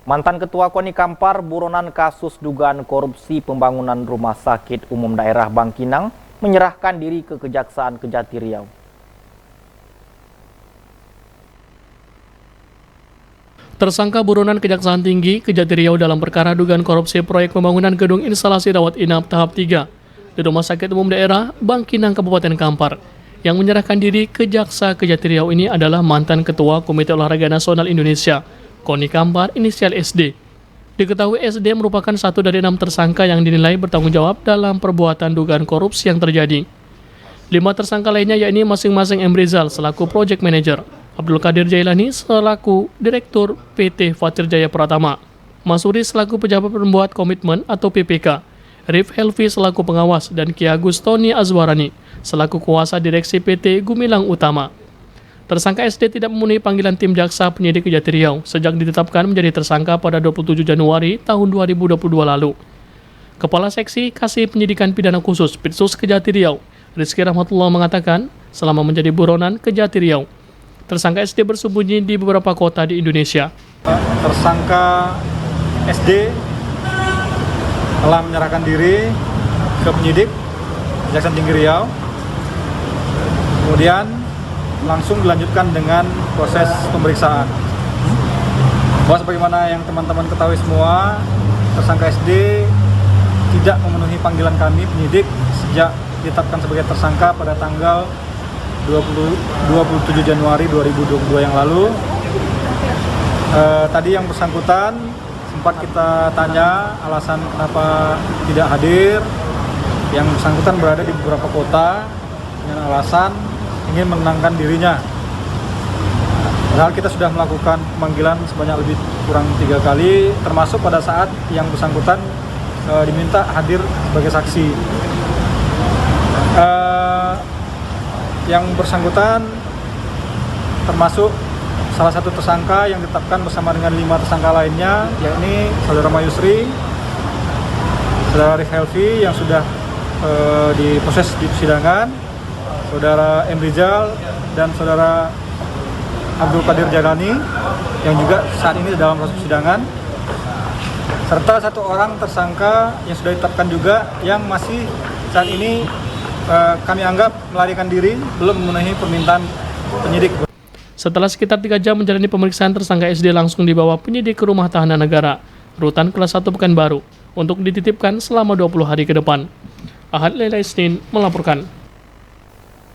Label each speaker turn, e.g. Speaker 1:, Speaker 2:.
Speaker 1: Mantan Ketua KONI Kampar buronan kasus dugaan korupsi pembangunan Rumah Sakit Umum Daerah Bangkinang menyerahkan diri ke Kejaksaan Kejati Riau.
Speaker 2: Tersangka buronan Kejaksaan Tinggi Kejati Riau dalam perkara dugaan korupsi proyek pembangunan gedung instalasi rawat inap tahap 3 di Rumah Sakit Umum Daerah Bangkinang Kabupaten Kampar. Yang menyerahkan diri ke Jaksa Kejati Riau ini adalah mantan Ketua Komite Olahraga Nasional Indonesia KONI Kampar inisial SD. Diketahui SD merupakan satu dari 6 tersangka yang dinilai bertanggung jawab dalam perbuatan dugaan korupsi yang terjadi. 5 tersangka lainnya yakni masing-masing M. Rizal selaku Project Manager, Abdul Qadir Jailani selaku Direktur PT Fatir Jaya Pratama, Masuri selaku Pejabat Pembuat Komitmen atau PPK, Rif Helvi selaku pengawas, dan Ki Agus Tony Azwarani selaku kuasa direksi PT Gumilang Utama. Tersangka SD tidak memenuhi panggilan tim jaksa penyidik Kejati Riau sejak ditetapkan menjadi tersangka pada 27 Januari tahun 2022 lalu. Kepala Seksi Kasih Penyidikan Pidana Khusus Pitsus Kejati Riau, Rizky Rahmatullah mengatakan, selama menjadi buronan Kejati Riau, tersangka SD bersembunyi di beberapa kota di Indonesia.
Speaker 3: Tersangka SD telah menyerahkan diri ke penyidik Kejaksaan Tinggi Riau. Kemudian langsung dilanjutkan dengan proses pemeriksaan. Bahwa sebagaimana yang teman-teman ketahui semua, tersangka SD tidak memenuhi panggilan kami penyidik sejak ditetapkan sebagai tersangka pada tanggal 27 Januari 2022 yang lalu. Tadi yang bersangkutan sempat kita tanya alasan kenapa tidak hadir. Yang bersangkutan berada di beberapa kota dengan alasan ingin menenangkan dirinya. Padahal kita sudah melakukan pemanggilan sebanyak lebih kurang 3 kali, termasuk pada saat yang bersangkutan diminta hadir sebagai saksi. Yang bersangkutan termasuk salah satu tersangka yang ditetapkan bersama dengan 5 tersangka lainnya, yakni Saudara Mayusri, Saudara Rif Helvi yang sudah diproses di persidangan, Saudara M. Rizal, dan Saudara Abdul Qadir Jailani yang juga saat ini dalam proses persidangan, serta 1 orang tersangka yang sudah ditetapkan juga yang masih saat ini kami anggap melarikan diri, belum memenuhi permintaan penyidik.
Speaker 2: Setelah sekitar 3 jam menjalani pemeriksaan, tersangka SD langsung dibawa penyidik ke Rumah Tahanan Negara Rutan Kelas 1 Pekanbaru untuk dititipkan selama 20 hari ke depan. Ahad Lela Isnin melaporkan.